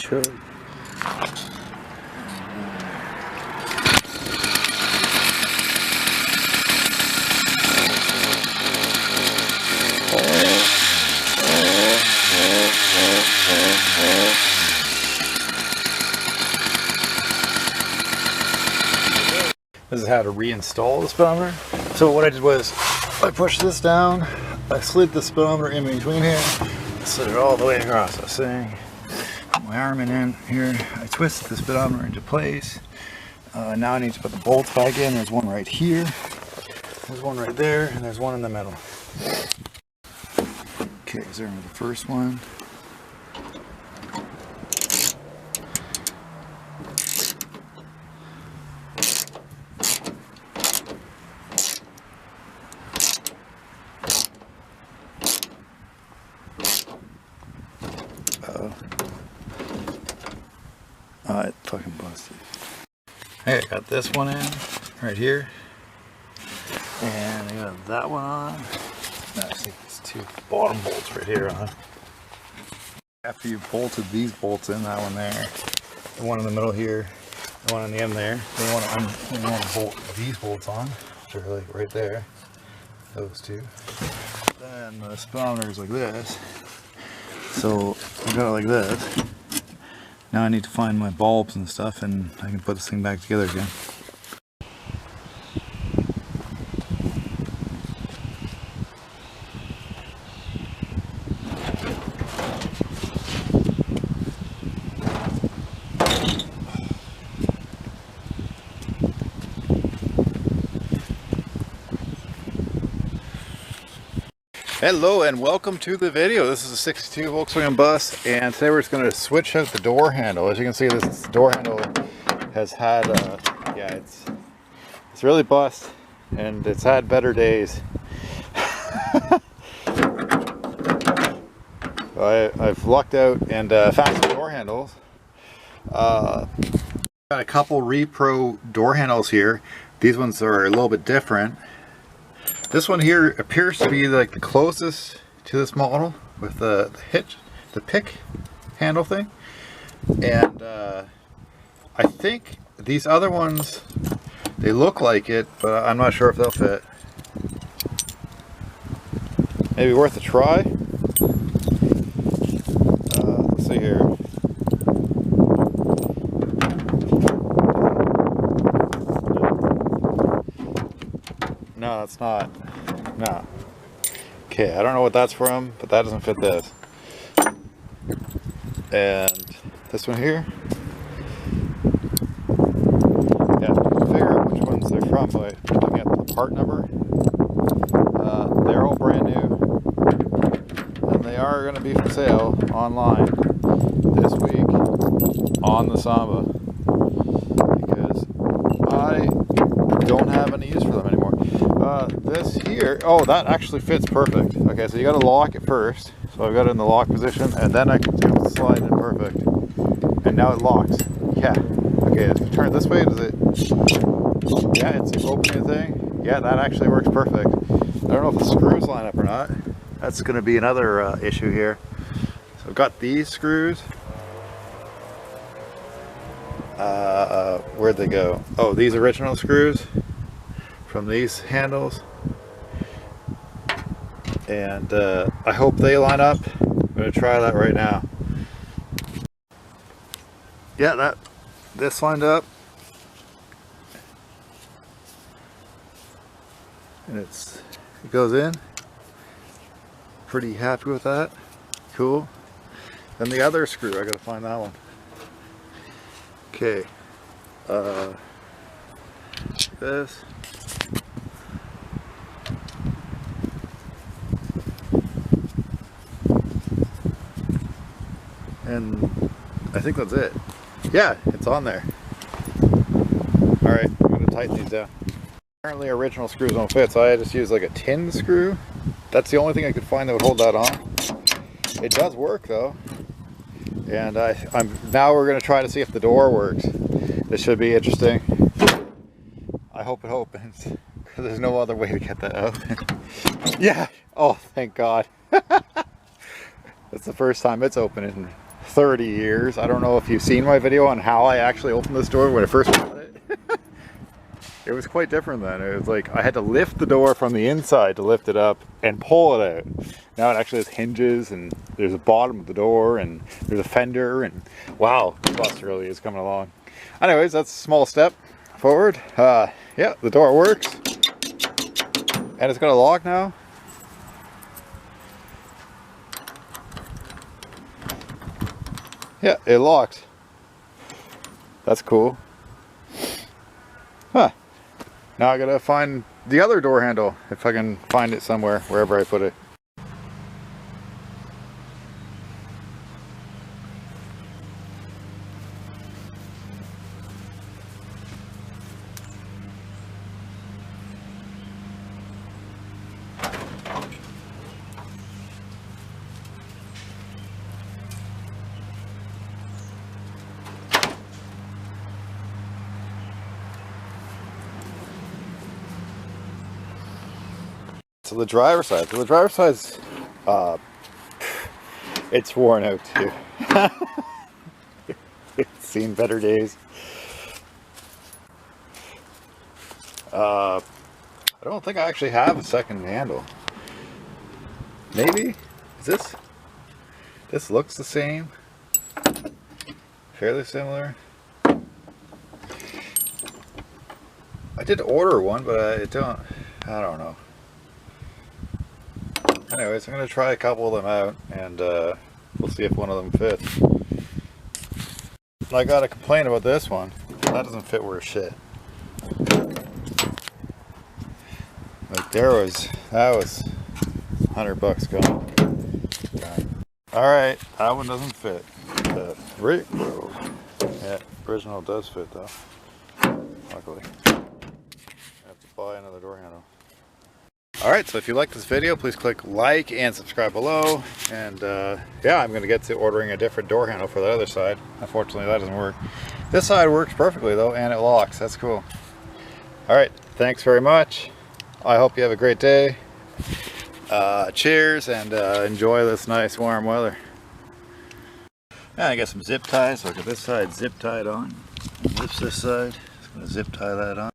should. This is how to reinstall the speedometer. So what I did was I pushed this down, I slid the speedometer in between here, slid it all the way across this thing, put my arm in here, I twisted the speedometer into place. Now I need to put the bolts back in. There's one right here, there's one right there, and there's one in the middle. Okay, so there's the first one. Oh, it fucking busted. Okay, I got this one in right here, and I got that one on. Now I think these two bottom bolts right here on. After you've bolted these bolts in, that one there, the one in the middle here, the one on the end there, then you want to bolt these bolts on, which are like right there, those two. Then the speedometer is like this, so I got it like this. Now I need to find my bulbs and stuff, and I can put this thing back together again. Hello and welcome to the video. This is a 62 Volkswagen bus, and today we're just going to switch out the door handle. As you can see, this door handle has had yeah, it's really bust, and it's had better days. I've lucked out and found some door handles. Got a couple Repro door handles here. These ones are a little bit different. This one here appears to be like the closest to this model with the hitch, the pick handle thing, and I think these other ones, they look like it, but I'm not sure if they'll fit. Maybe worth a try. Let's see here. No, it's not. No. Okay, I don't know what that's from, but that doesn't fit this. And this one here. Yeah, figure out which ones they're from by looking at the part number. They're all brand new, and they are going to be for sale online this week on the Samba, because I don't have any use for them anymore. This here, oh, that actually fits perfect. Okay, so you got to lock it first. So I've got it in the lock position, and then I can slide it perfect. And now it locks. Yeah. Okay, if you turn it this way, does it? Yeah, it's the opening thing. Yeah, that actually works perfect. I don't know if the screws line up or not. That's going to be another issue here. So I've got these screws. Where'd they go? Oh, these original screws from these handles, and I hope they line up. I'm going to try that right now. Yeah, this lined up, and it goes in. Pretty happy with that. Cool. Then the other screw, I got to find that one. Okay. This. And I think that's it. Yeah, it's on there. Alright, I'm going to tighten these down. Apparently original screws don't fit, so I just used like a tin screw. That's the only thing I could find that would hold that on. It does work though. And now we're going to try to see if the door works. This should be interesting. I hope it opens, because there's no other way to get that open. Yeah! Oh, thank God. That's the first time it's opened in 30 years. I don't know if you've seen my video on how I actually opened this door when I first bought it. It was quite different then. It was like I had to lift the door from the inside to lift it up and pull it out. Now it actually has hinges, and there's a bottom of the door, and there's a fender, and wow, the bus really is coming along. Anyways, that's a small step forward. Yeah, the door works. And it's got a lock now. Yeah, it locks. That's cool. Huh. Now I gotta find the other door handle, if I can find it somewhere, wherever I put it. So the driver's side. So the driver's side's, it's worn out too. It's seen better days. I don't think I actually have a second handle. Maybe? Is this? This looks the same. Fairly similar. I did order one, but I don't know. Anyways, I'm going to try a couple of them out, and we'll see if one of them fits. I got to complain about this one. That doesn't fit worth shit. Like that was $100 gone. Alright, that one doesn't fit. Yeah, original does fit though. Luckily. I have to buy another door handle. Alright, so if you like this video, please click like and subscribe below. And yeah, I'm going to get to ordering a different door handle for the other side. Unfortunately, that doesn't work. This side works perfectly though, and it locks. That's cool. Alright, thanks very much. I hope you have a great day. Cheers, and enjoy this nice warm weather. Yeah, I got some zip ties. Look at this side zip tied on. And this side. Just going to zip tie that on.